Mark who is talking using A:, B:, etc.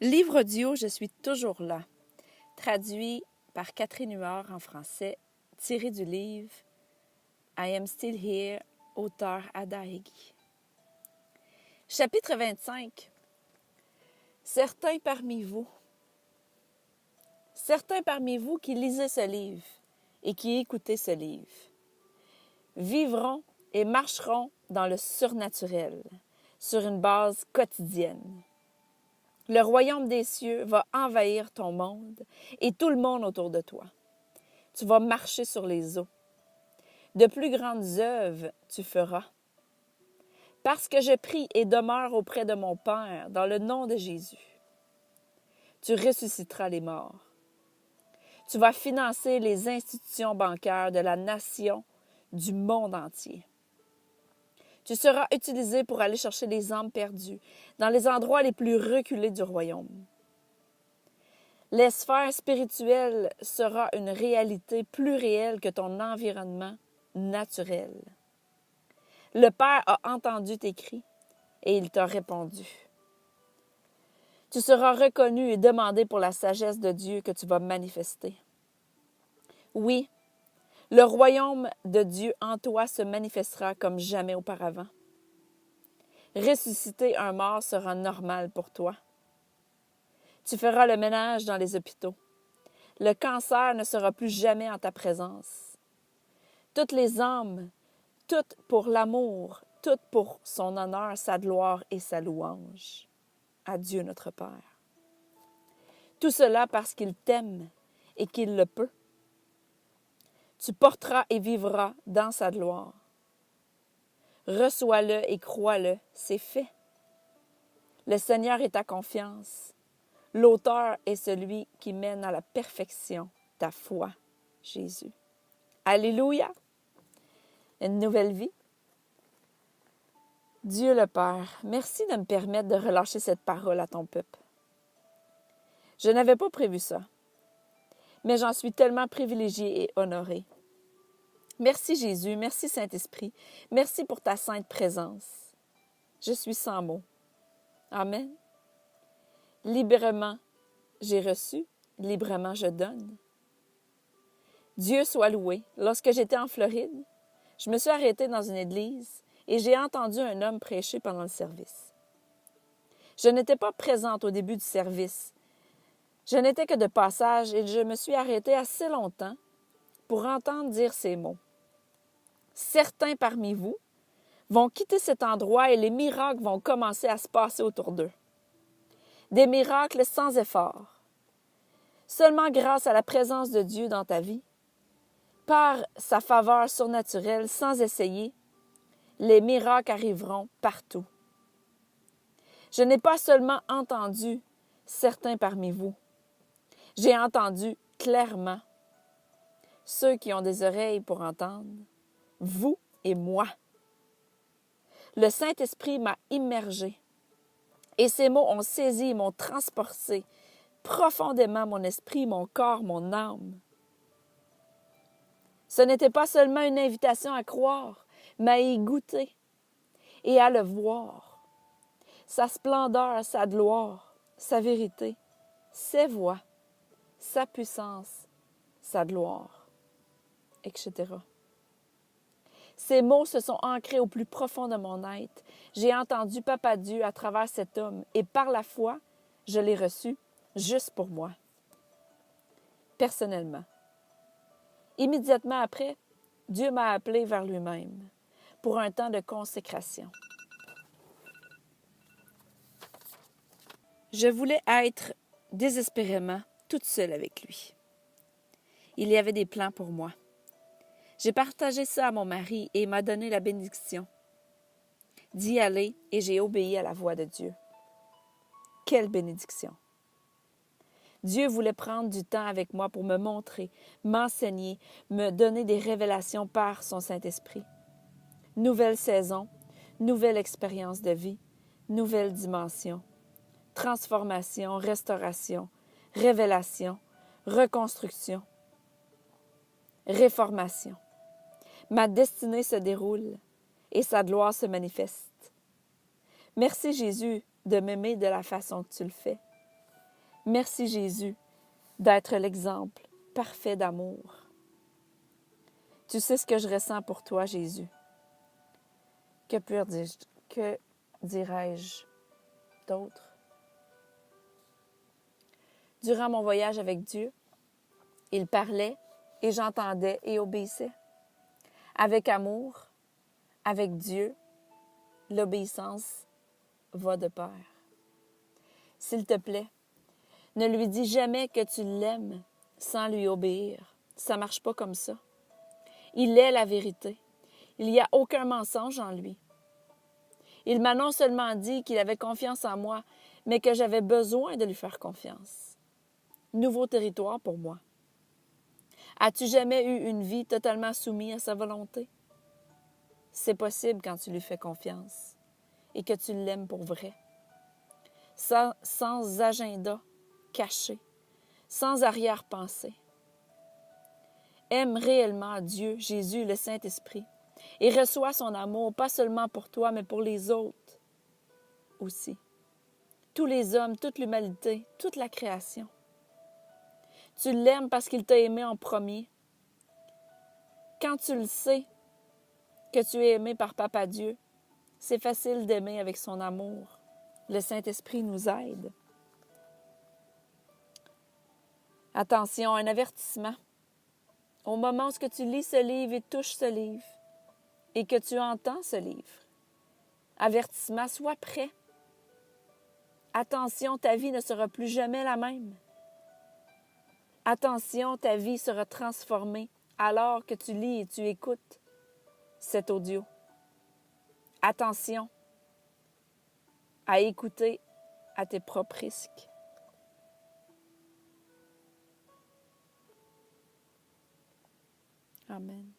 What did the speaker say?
A: Livre audio Je suis toujours là, traduit par Catherine Huard en français, tiré du livre I Am Still Here, auteur Ada Hegyi. Chapitre 25. Certains parmi vous qui lisez ce livre et qui écoutez ce livre vivront et marcheront dans le surnaturel, sur une base quotidienne. Le royaume des cieux va envahir ton monde et tout le monde autour de toi. Tu vas marcher sur les eaux. De plus grandes œuvres tu feras. Parce que je prie et demeure auprès de mon Père dans le nom de Jésus. Tu ressusciteras les morts. Tu vas financer les institutions bancaires de la nation, du monde entier. Tu seras utilisé pour aller chercher les âmes perdues dans les endroits les plus reculés du royaume. Les sphères spirituelles sera une réalité plus réelle que ton environnement naturel. Le Père a entendu tes cris et il t'a répondu. Tu seras reconnu et demandé pour la sagesse de Dieu que tu vas manifester. Oui, le royaume de Dieu en toi se manifestera comme jamais auparavant. Ressusciter un mort sera normal pour toi. Tu feras le ménage dans les hôpitaux. Le cancer ne sera plus jamais en ta présence. Toutes les âmes, toutes pour l'amour, toutes pour son honneur, sa gloire et sa louange. À Dieu notre Père. Tout cela parce qu'il t'aime et qu'il le peut. Tu porteras et vivras dans sa gloire. Reçois-le et crois-le, c'est fait. Le Seigneur est ta confiance. L'auteur est celui qui mène à la perfection ta foi, Jésus. Alléluia! Une nouvelle vie. Dieu le Père, merci de me permettre de relâcher cette parole à ton peuple. Je n'avais pas prévu ça, mais j'en suis tellement privilégiée et honorée. Merci Jésus, merci Saint-Esprit, merci pour ta sainte présence. Je suis sans mots. Amen. Librement, j'ai reçu, librement je donne. Dieu soit loué. Lorsque j'étais en Floride, je me suis arrêtée dans une église et j'ai entendu un homme prêcher pendant le service. Je n'étais pas présente au début du service. Je n'étais que de passage et je me suis arrêtée assez longtemps pour entendre dire ces mots. Certains parmi vous vont quitter cet endroit et les miracles vont commencer à se passer autour d'eux. Des miracles sans effort. Seulement grâce à la présence de Dieu dans ta vie, par sa faveur surnaturelle, sans essayer, les miracles arriveront partout. Je n'ai pas seulement entendu certains parmi vous. J'ai entendu clairement ceux qui ont des oreilles pour entendre, vous et moi. Le Saint-Esprit m'a immergé et ces mots ont saisi et m'ont transporté profondément mon esprit, mon corps, mon âme. Ce n'était pas seulement une invitation à croire, mais à y goûter et à le voir. Sa splendeur, sa gloire, sa vérité, ses voix, sa puissance, sa gloire, etc. Ces mots se sont ancrés au plus profond de mon être. J'ai entendu Papa Dieu à travers cet homme et par la foi, je l'ai reçu juste pour moi, personnellement. Immédiatement après, Dieu m'a appelé vers lui-même pour un temps de consécration. Je voulais être désespérément toute seule avec lui. Il y avait des plans pour moi. J'ai partagé ça à mon mari et il m'a donné la bénédiction d'y aller et j'ai obéi à la voix de Dieu. Quelle bénédiction! Dieu voulait prendre du temps avec moi pour me montrer, m'enseigner, me donner des révélations par son Saint-Esprit. Nouvelle saison, nouvelle expérience de vie, nouvelle dimension, transformation, restauration, révélation, reconstruction, réformation. Ma destinée se déroule et sa gloire se manifeste. Merci Jésus de m'aimer de la façon que tu le fais. Merci Jésus d'être l'exemple parfait d'amour. Tu sais ce que je ressens pour toi, Jésus. Que dirais-je d'autre? Durant mon voyage avec Dieu, il parlait et j'entendais et obéissais. Avec amour, avec Dieu, l'obéissance va de pair. S'il te plaît, ne lui dis jamais que tu l'aimes sans lui obéir. Ça ne marche pas comme ça. Il est la vérité. Il n'y a aucun mensonge en lui. Il m'a non seulement dit qu'il avait confiance en moi, mais que j'avais besoin de lui faire confiance. Nouveau territoire pour moi. As-tu jamais eu une vie totalement soumise à sa volonté? C'est possible quand tu lui fais confiance et que tu l'aimes pour vrai. Sans agenda caché, sans arrière-pensée. Aime réellement Dieu, Jésus, le Saint-Esprit et reçois son amour, pas seulement pour toi, mais pour les autres aussi. Tous les hommes, toute l'humanité, toute la création. Tu l'aimes parce qu'il t'a aimé en premier. Quand tu le sais que tu es aimé par Papa Dieu, c'est facile d'aimer avec son amour. Le Saint-Esprit nous aide. Attention, un avertissement. Au moment où tu lis ce livre et touches ce livre et que tu entends ce livre, avertissement, sois prêt. Attention, ta vie ne sera plus jamais la même. Attention, ta vie sera transformée alors que tu lis et tu écoutes cet audio. Attention à écouter à tes propres risques. Amen.